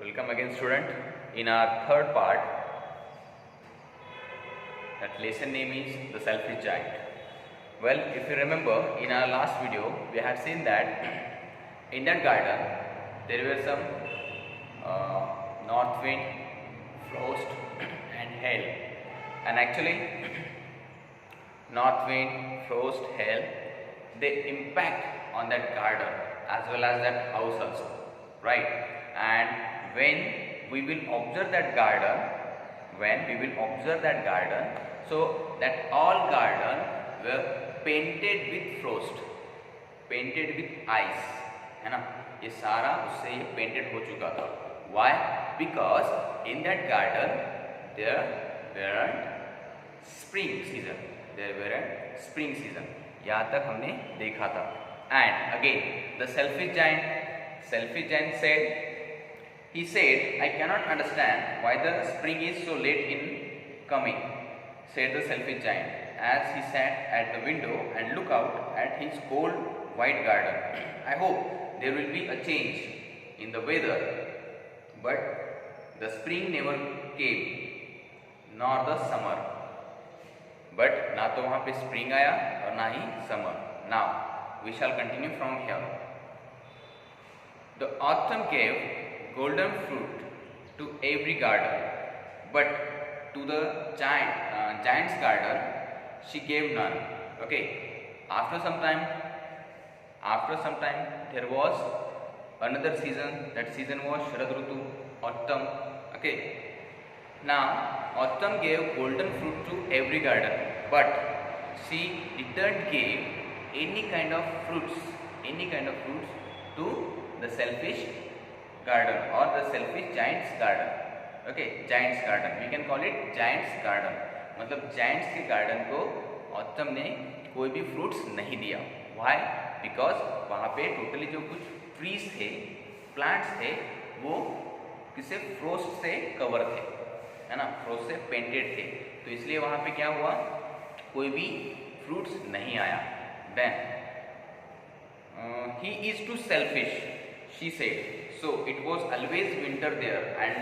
Welcome again, student. In our third part, that lesson name is the selfish giant. Well, if you remember, in our last video, we had seen that in that garden there were some north wind, frost, and hail. And actually, north wind, frost, hail, they impact on that garden as well as that house also, right? And when we will observe that garden, so that all garden were painted with frost, painted with ice, है ना? ये सारा उससे ये painted हो चुका था. Why? Because in that garden there weren't spring season. यहाँ तक हमने देखा था. And again, the selfish giant said, I cannot understand why the spring is so late in coming, said the selfish giant, as he sat at the window and looked out at his cold white garden. I hope there will be a change in the weather, but the spring never came, nor the summer. But ना तो वहाँ पे spring आया और ना ही summer. Now we shall continue from here. The autumn gave golden fruit to every garden, but to the giant's garden she gave none. Okay. After some time there was another season. That season was Sharad Rutu, autumn. Okay. Now autumn gave golden fruit to every garden, but she didn't give any kind of fruits to the selfish garden or the selfish giant's garden. Okay, giant's garden, we can call it giant's garden. मतलब giants के garden को autumn ने कोई भी fruits नहीं दिया. Why? Because वहाँ पे totally जो कुछ trees थे, plants थे, वो किसे frost से cover थे, है ना? frost से painted थे. तो इसलिए वहाँ पे क्या हुआ? कोई भी fruits नहीं आया. Then he is too selfish, she said. So it was always winter there, and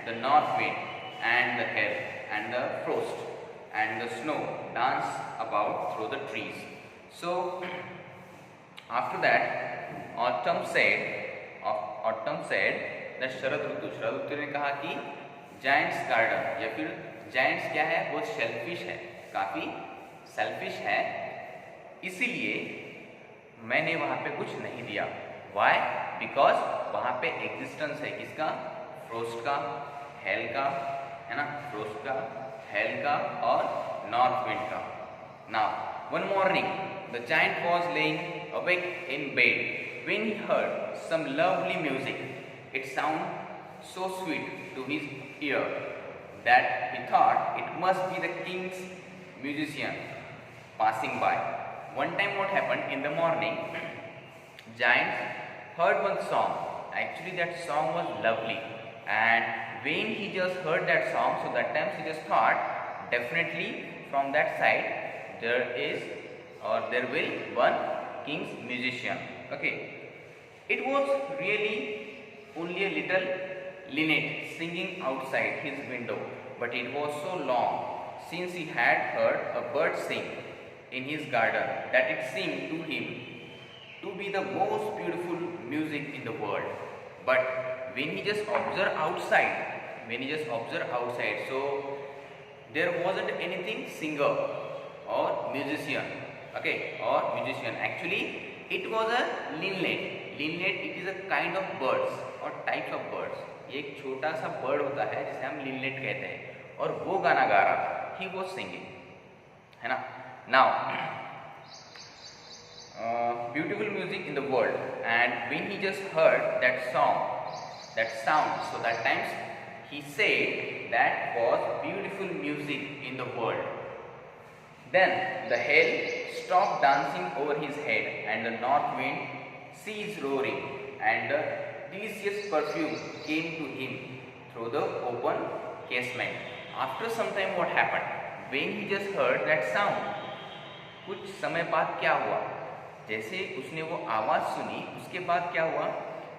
the north wind and the hail and the frost and the snow dance about through the trees. So after that autumn said that शरद ऋतु ने कहा कि giants garden या फिर giants क्या है, बहुत selfish है, काफी selfish है, इसीलिए मैंने वहाँ पे कुछ नहीं दिया. Why? Because वहाँ पे existence है किसका? Frost का, hail का, है ना? Frost का, hail का और north wind का. Now, one morning, the giant was laying awake in bed when he heard some lovely music. It sounded so sweet to his ear that he thought it must be the king's musician passing by. One time what happened in the morning, giant heard one song. Actually that song was lovely, and when he just heard that song, so that time he just thought definitely from that side there will one king's musician. Okay, it was really only a little linnet singing outside his window, but it was so long since he had heard a bird sing in his garden that it seemed to him to be the most beautiful music in the world. But when he just observed outside, so there wasn't anything singer or musician. Okay, or musician. Actually, it was a linnet. Linnet, it is a kind of birds or types of birds. ये एक छोटा सा bird होता है जिसे हम linnet कहते हैं, और वो गाना गा रहा था. He was singing, है ना? Now, beautiful music in the world, and when he just heard that sound, so that times he said that was beautiful music in the world. Then the hail stopped dancing over his head, and the north wind ceased roaring, and the delicious perfume came to him through the open casement. After some time what happened? When he just heard that sound, कुछ समय बाद क्या हुआ? जैसे उसने वो आवाज़ सुनी, उसके बाद क्या हुआ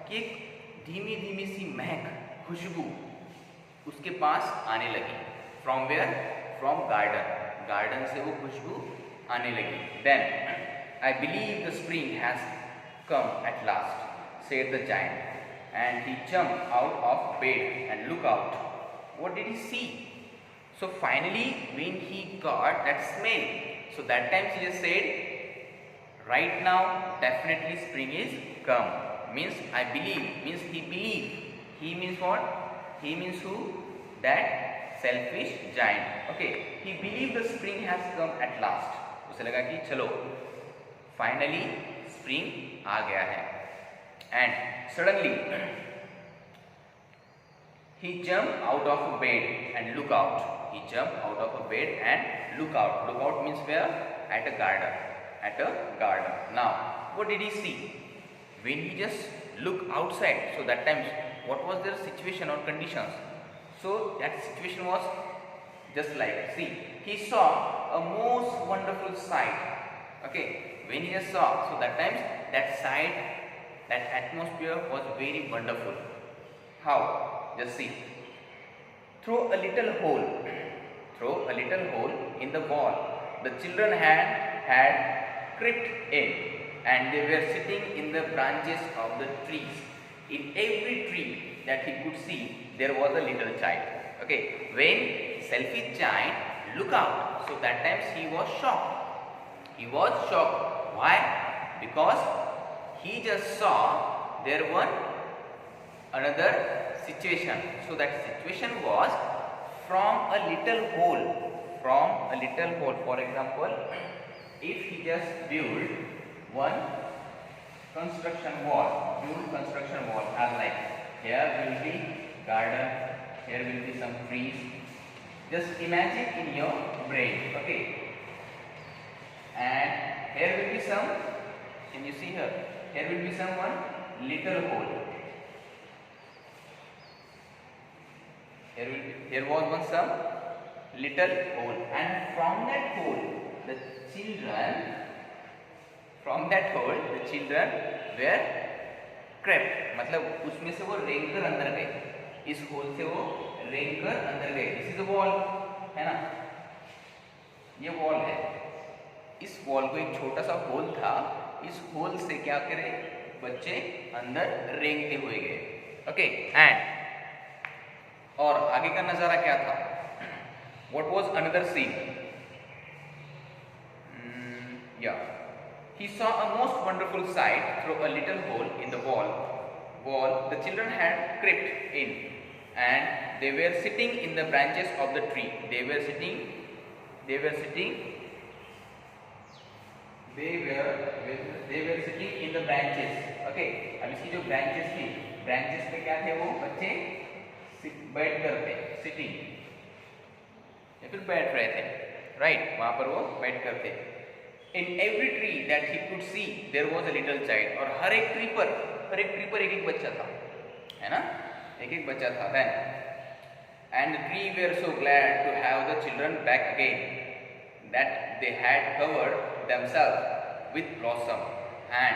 कि एक धीमी धीमी सी महक, खुशबू उसके पास आने लगी। From where? From garden. Garden से वो खुशबू आने लगी। Then I believe the spring has come at last, said the giant, and he jumped out of bed and looked out. What did he see? So finally, when he got that smell, so that time he just said, right now definitely spring is come. Means I believe, means he believed. He means what? He means who? That selfish giant. Okay, he believed the spring has come at last. उसे लगा कि चलो finally spring आ गया है। And suddenly he jumped out of bed and looked out. He jumped out of a bed and looked out. Look out means where? At a garden. At a garden. Now, what did he see? When he just looked outside, so that time, what was their situation or conditions? So that situation was just like, see, he saw a most wonderful sight. Okay, when he just saw, so that time, that sight, that atmosphere was very wonderful. How? Just see. Through a little hole in the wall, the children had crept in, and they were sitting in the branches of the trees. In every tree that he could see, there was a little child. Okay, when selfish giant looked out, so that time he was shocked. He was shocked. Why? Because he just saw there was another situation. So that situation was from a little hole. For example, if he just build one construction wall, as like here will be garden, here will be some trees. Just imagine in your brain, okay, and here will be some, can you see here? Here will be some one little hole. Here was one some little hole, and from that hole the children were crept. मतलब उसमें से वो रेंग कर अंदर गए, इस whole से वो रेंग कर अंदर गए। दिस इज अ वॉल, है ना, ये वॉल है। इस वॉल को एक छोटा सा होल था, इस होल से क्या करे, बच्चे अंदर रेंगते हुए गए। ओके, एंड और आगे का नजारा क्या था? What was another scene? He saw a most wonderful sight through a little hole in the wall. The children had crept in, and they were sitting in the branches of the tree. They were sitting in the branches. Okay, अब इसकी जो branches थी, branches पे क्या थे वो बच्चे बैठ कर थे, सिटिंग या फिर बैठ रहे थे, राइट, वहां पर वो बैठ कर थे। In every tree that he could see there was a little child, और हर एक ट्री पर एक बच्चा था, है ना, एक बच्चा था। Then and the tree were so glad to have the children back again that they had covered themselves with blossom and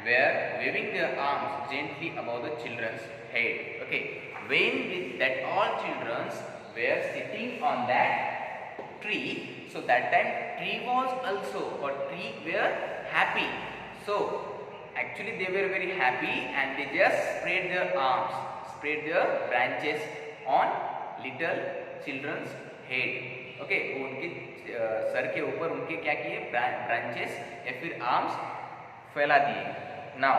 were waving their arms gently above the children's head. Okay, when that all children were sitting on that tree, so that time tree was also, or tree were happy. So actually they were very happy, and they just spread their arms, spread their branches on little children's head. Okay, उनके sir के ऊपर उनके क्या किए, branches या फिर arms फैला दिए। Now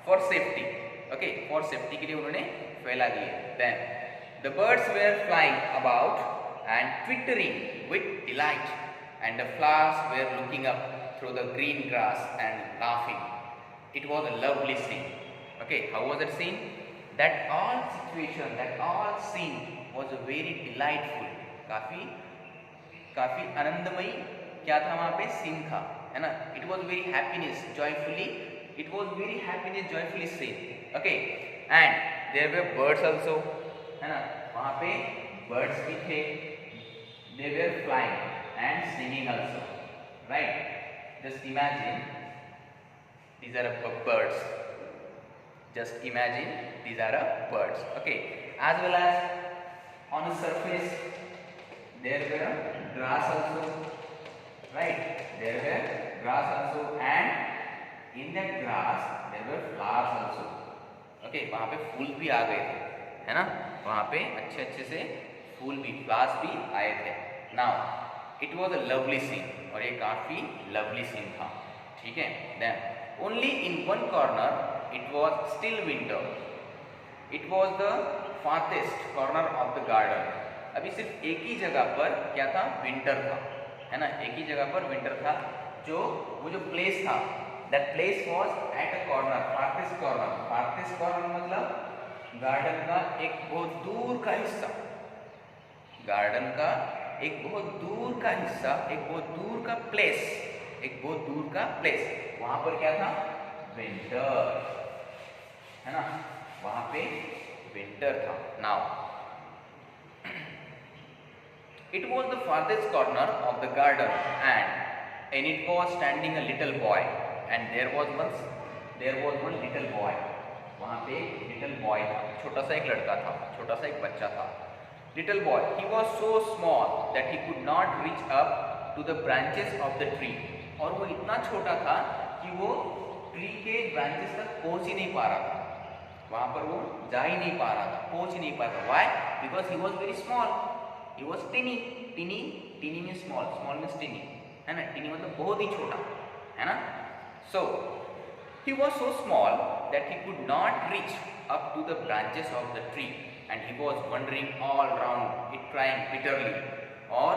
for safety, okay, for safety के लिए उन्होंने फैला दिए। Then the birds were flying about and twittering with delight, and the flowers were looking up through the green grass and laughing. It was a lovely scene. Okay, how was that scene? That all scene was a very delightful, काफी आनंदमयी क्या था वहाँ पे, scene था, है ना। It was very happiness, joyfully scene. Okay, and there were birds also, है ना, वहाँ पे birds भी थे, they were flying and singing also, right? Just imagine these are birds, Just imagine these are birds. Okay, as well as on the surface there were grass also, right? There were grass also, and in that grass there were flowers also. Okay, वहाँ पे फूल भी आ गए थे, है ना? वहाँ पे अच्छे अच्छे से फूल भी, फ्लावर्स भी आए थे. Now it was a lovely scene, और ये काफ़ी लवली सीन था. ठीक है. Then only in one corner it was still winter. It was the farthest corner of the garden. अभी सिर्फ एक ही जगह पर क्या था? विंटर था, है ना? एक ही जगह पर विंटर था. वो जो प्लेस था, that place was at a corner, farthest corner. Farthest corner मतलब गार्डन का एक बहुत दूर का हिस्सा. गार्डन का एक बहुत दूर का हिस्सा, एक बहुत दूर का प्लेस, एक बहुत दूर का प्लेस. वहां पर क्या था? विंटर, है ना? वहां पे विंटर था. Now it was the farthest corner of the garden, and in it was standing a little boy, and there was one little boy. वहाँ पे एक little boy था, छोटा सा एक लड़का था, छोटा सा एक बच्चा था. Little boy, he was so small that he could not reach up to the branches of the tree. और वो इतना छोटा था कि वो ट्री के ब्रांचेस तक पहुंच ही नहीं पा रहा था. वहाँ पर वो जा ही नहीं पा रहा था, पहुंच ही नहीं पा रहा था. Why? Because he was very small. He was teeny. Teeny means small. Small means teeny, है ना? Teeny मतलब बहुत ही छोटा, है ना? So he was so small that he could not reach up to the branches of the tree, and he was wandering all around it, crying bitterly. और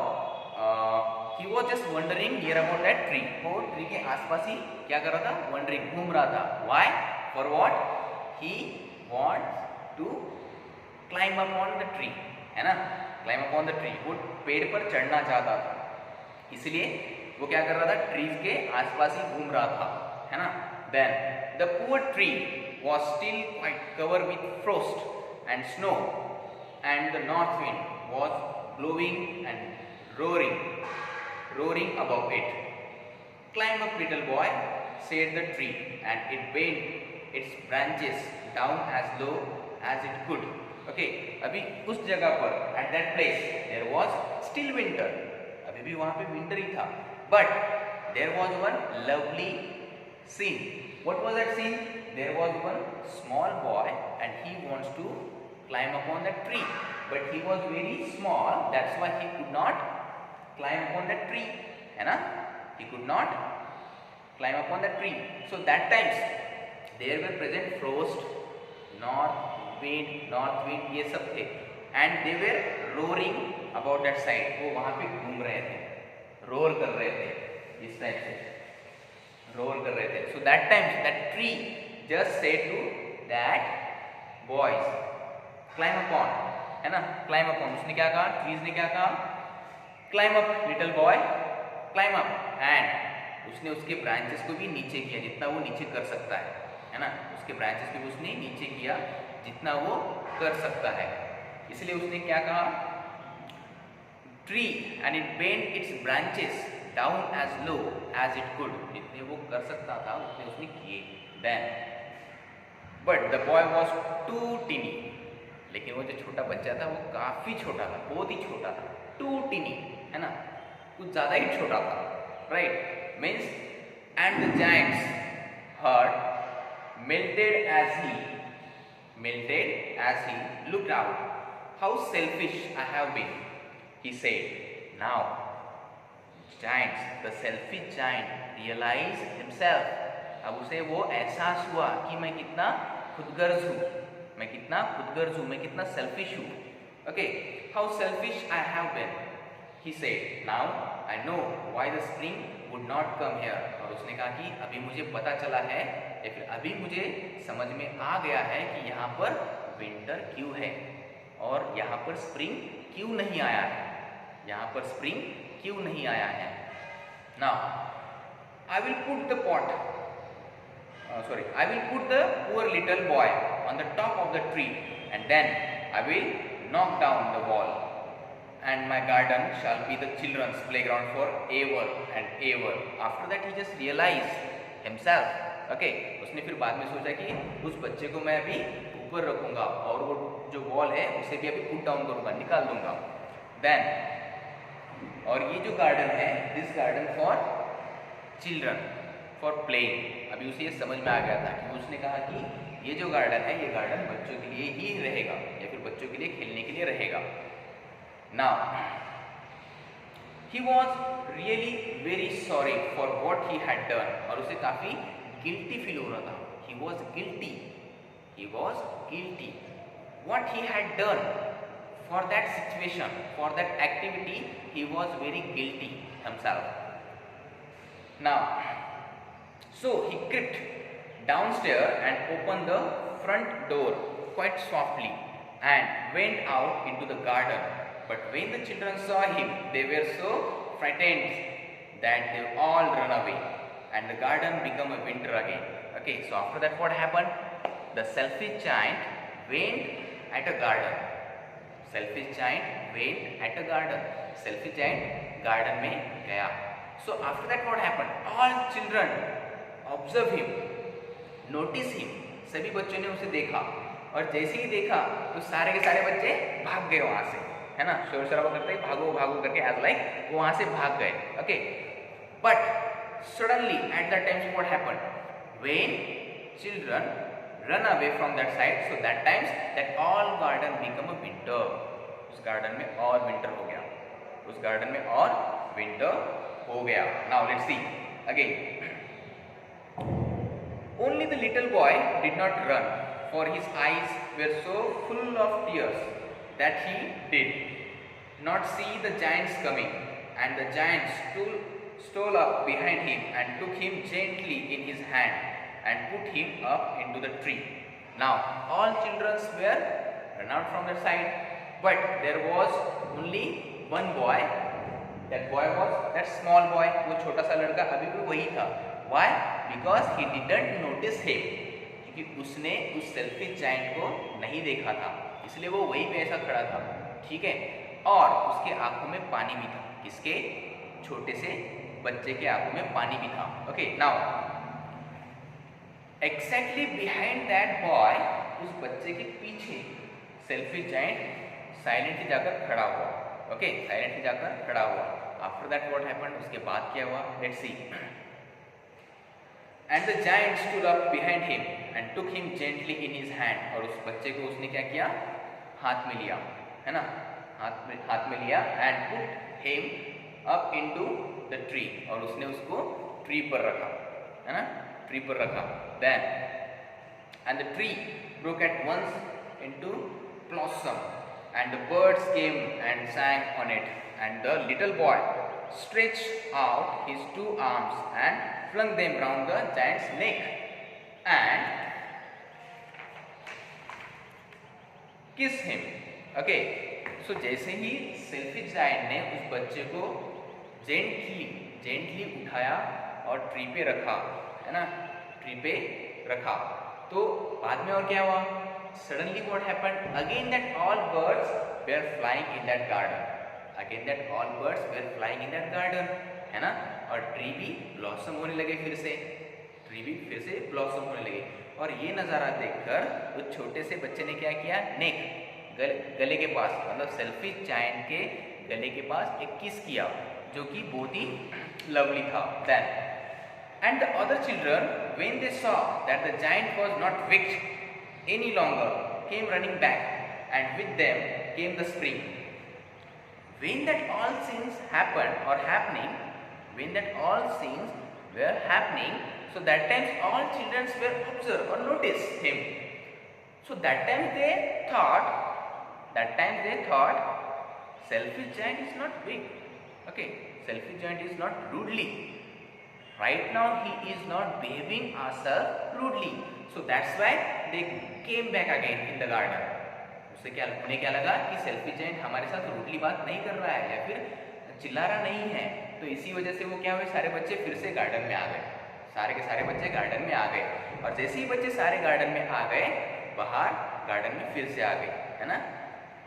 he was just wandering near about that tree. वो tree के आसपास ही क्या कर रहा था? Wandering, घूम रहा था. Why? For what? He wants to climb up on the tree, है ना? Climb up on the tree. वो पेड़ पर चढ़ना चाहता था, इसलिए वो क्या कर रहा था? ट्रीज के आसपास ही घूम रहा था, है ना? Then the poor tree was still quite covered with frost and snow, and the north wind was blowing and roaring above it. Climb up, little boy, said the tree, and it bent its branches down as low as it could. Okay, अभी उस जगह पर at that place there was still winter. अभी भी वहाँ पे winter ही था. But there was one lovely scene. What was that scene? There was one small boy and he wants to climb upon that tree. But he was very small. That's why he could not climb upon that tree. है ना? He could not climb upon that tree. So that times there were present frost, north wind, ये सब थे. And they were roaring about that side. वो वहाँ पे घूम रहे थे, रोर कर रहे थे, इस टाइप से रोर कर रहे थे. So that time that tree just said to that boys, climb upon, है ना? Climb upon. उसने क्या कहा? Trees ने क्या कहा? Climb up, little boy, climb up. And उसने उसके ब्रांचेस को भी नीचे किया, जितना वो नीचे कर सकता है ना? उसके ब्रांचेस को भी उसने नीचे किया जितना वो कर सकता है. इसलिए उसने क्या कहा? Tree and it bent its branches down as low as it could. जितने वो कर सकता था उतने उसने किए. Then but the boy was too tiny. लेकिन वो जो छोटा बच्चा था वो काफ़ी छोटा था, बहुत ही छोटा था. टू टीनी, है ना? कुछ ज़्यादा ही छोटा था, right? Means and the giants heart melted as he looked out. How selfish I have been, he said. Now, giants, the selfish giant, realized himself. अब उसे वो एहसास हुआ कि मैं कितना खुदगर्ज हूँ, मैं कितना सेल्फिश हूँ. Okay, how selfish I have been, he said. Now I know why the spring would not come here. और उसने कहा कि अभी मुझे पता चला है, या फिर अभी मुझे समझ में आ गया है कि यहाँ पर विंटर क्यों है और यहाँ पर स्प्रिंग क्यों नहीं आया है. यहाँ पर स्प्रिंग क्यों नहीं आया है. Now I will put the poor little boy on the top of the tree, and then I will knock down the wall, and my garden shall be the children's playground for ever and ever. After that he just realized himself, okay, उसने फिर बाद में सोचा कि उस बच्चे को मैं अभी ऊपर रखूंगा और वो जो वॉल है उसे भी अभी पुट डाउन करूंगा, निकाल दूंगा। देन और ये जो गार्डन है, this garden for children for playing, अभी उसे ये समझ में आ गया था कि उसने कहा कि ये जो गार्डन है ये गार्डन बच्चों के लिए ही रहेगा या फिर बच्चों के लिए खेलने के लिए रहेगा। Now he was really very sorry for what he had done, और उसे काफी गिल्टी फील हो रहा था। He was guilty, he was guilty what he had done for that situation, for that activity. He was very guilty himself now. So he crept downstairs and opened the front door quite softly and went out into the garden. But when the children saw him, they were so frightened that they all ran away and the garden became a winter again. Okay, so after that what happened? The selfish giant went at a garden. Selfish giant went at a garden. Selfish giant garden में गया. So after that what happened? All children observe him, notice him. सभी बच्चों ने उसे देखा और जैसे ही देखा तो सारे के सारे बच्चे भाग गए वहां से, है ना, शोर शराबा करते ही भागो भागो करके एज लाइक वो वहां से भाग गए. Okay, but suddenly at that time what happened? When children run away from that side, so that times that all garden become a winter. उस garden में और winter हो गया, उस garden में और winter हो गया. Now let's see again. Only the little boy did not run, for his eyes were so full of tears that he did not see the giants coming, and the giant stole up behind him and took him gently in his hand and put him up into the tree. Now all children were run out from the side, but there was only one boy. That boy was that small boy, वो छोटा सा लड़का अभी भी वही था. Why? Because he didn't notice him, क्योंकि उसने उस सेल्फिश जायंट को नहीं देखा था, इसलिए वो वहीं पे ऐसा खड़ा था. ठीक है, और उसके आंखों में पानी भी था. किसके? छोटे से बच्चे के आंखों में पानी भी था. Okay, now exactly behind that boy, उस बच्चे के पीछे सेल्फिश जायंट साइलेंटली जाकर खड़ा हुआ. ओके, साइलेंटली जाकर खड़ा हुआ. After that what happened? उसके बाद क्या हुआ? Let's see. And the giant stood up behind him and took him gently in his hand, और उस बच्चे को उसने क्या किया? हाथ में लिया, है ना, हाथ में लिया. And put him up into the tree, और उसने उसको ट्री पर रखा, है ना, ट्री पर रखा. Then and the tree broke at once into blossom, and the birds came and sang on it, and the little boy stretched out his two arms and flung them round the giant's neck and kissed him. Okay, so जैसे ही selfish giant ने उस बच्चे को gently उठाया और tree पे रखा, है ना, ट्री पे रखा, तो बाद में और क्या हुआ? Suddenly what happened? Again that all birds were flying in that garden. Again that all birds were flying in that garden, है ना, और ट्री भी ब्लॉसम होने लगे. फिर से ट्री भी फिर से ब्लॉसम होने लगे. और ये नज़ारा देखकर उस छोटे से बच्चे ने क्या किया? नेक, गले के पास, मतलब सेल्फिश जायंट के गले के पास एक किस किया, जो कि बहुत ही लवली था. Then and the other children, when they saw that the giant was not wicked any longer, came running back, and with them came the spring. When that all things happened or happening, when that all things were happening, so that times all children were observed or noticed him. So that time they thought, selfish giant is not weak. Okay, selfish giant is not rudely. Right now he is not behaving ourselves rudely, so that's why they came back again in the garden. उससे क्या, उन्हें क्या लगा कि selfish giant हमारे साथ rudely बात नहीं कर रहा है या फिर चिल्ला रहा नहीं है, तो इसी वजह से वो क्या हुए, सारे बच्चे फिर से गार्डन में आ गए. सारे के सारे बच्चे गार्डन में आ गए, और जैसे ही बच्चे सारे गार्डन में आ गए, बाहर गार्डन में फिर से आ गए, है ना,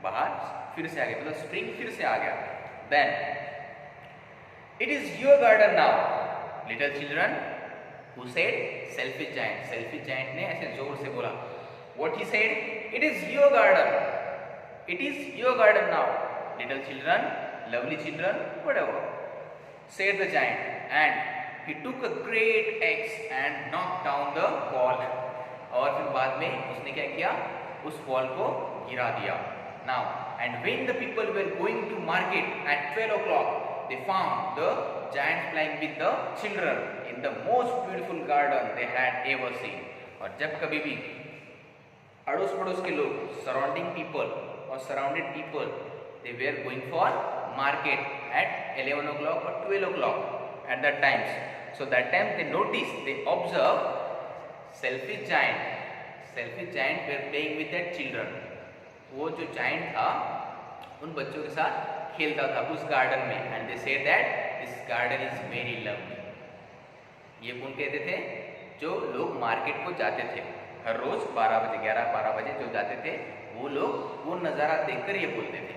बाहर फिर से आ गए, मतलब स्प्रिंग फिर से आ गया. Then it is your garden now, little children, Who said? Selfish giant. Selfish giant ने ऐसे जोर से बोला. What he said? It is your garden. It is your garden now. Little children, lovely children, whatever, said the giant, and he took a great axe and knocked down the wall. और फिर बाद में उसने क्या किया? उस wall को गिरा दिया. Now, and when the people were going to market at 12 o'clock, they found the giants playing with the children in the most beautiful garden they had ever seen. और जब कभी भी अड़ोस पड़ोस के लोग, सराउंडिंग पीपल और surrounded people, they were going for market at 11 o'clock or 12 o'clock at that times. So that time they noticed, they observed selfish giant were playing with their children. वो जो giant था उन बच्चों के साथ खेलता था उस गार्डन में. And they said that this garden is very lovely. ये कौन कहते थे? जो लोग मार्केट को जाते थे हर रोज 12 बजे 11-12 बजे जो जाते थे, वो लोग वो नज़ारा देखकर ये बोलते थे.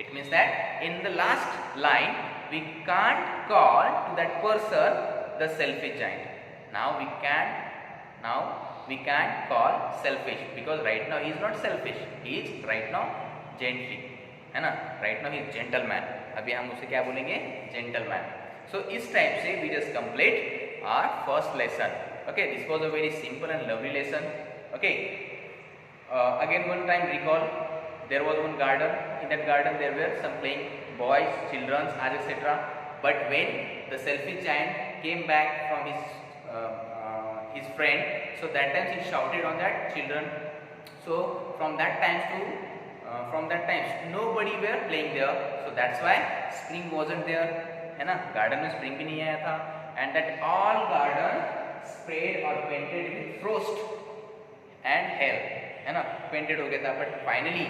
It means that in the last line we can't call to that person the selfish giant. Now we can't call selfish because right now he is not selfish, he is right now gently, है ना? right now he is gentleman. अभी हम उसे क्या बोलेंगे? gentleman. So इस type से we just complete our first lesson. Okay, this was a very simple and lovely lesson. Okay, again one time recall, there was one garden. In that garden there were some playing boys, children, etc. But when the selfish giant came back from his friend, so that time he shouted on that children. So from that time nobody were playing there. So that's why spring wasn't there, है ना? garden में spring भी नहीं आया था. And that all garden sprayed or painted with frost and hail, है ना? painted हो गया था. But finally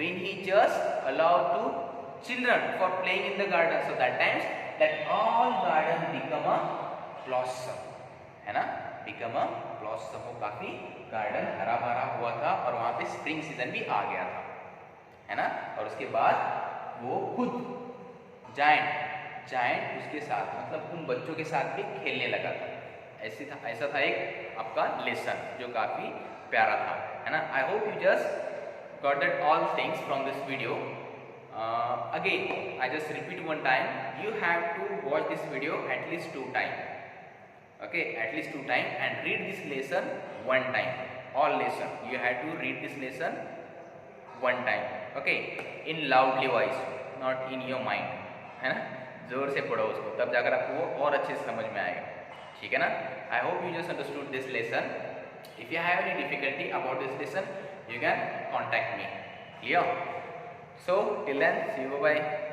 when he just allowed to children for playing in the garden, so that times that all garden become a blossom, है ना? become a blossom. वो काफी garden हरा भरा हुआ था और वहां पे स्प्रिंग सीजन भी आ गया था, है ना? और उसके बाद वो खुद जायंट उसके साथ, मतलब उन बच्चों के साथ भी खेलने लगा था. ऐसा था एक आपका लेसन जो काफी प्यारा था, है ना? I hope you just got that all things from this video. Again I just repeat one time, you have to watch this video at least 2 times. Okay, at least 2 times, and read this lesson 1 time. All lesson you have to read this lesson 1 time. Okay, in loudly voice, not in your mind, है ना? जोर से पढ़ो उसको, तब जाकर आपको वो और अच्छे से समझ में आएगा. ठीक है ना? I hope you just understood this lesson. If you have any difficulty about this lesson, you can contact me. Clear? So till then, see you, bye bye.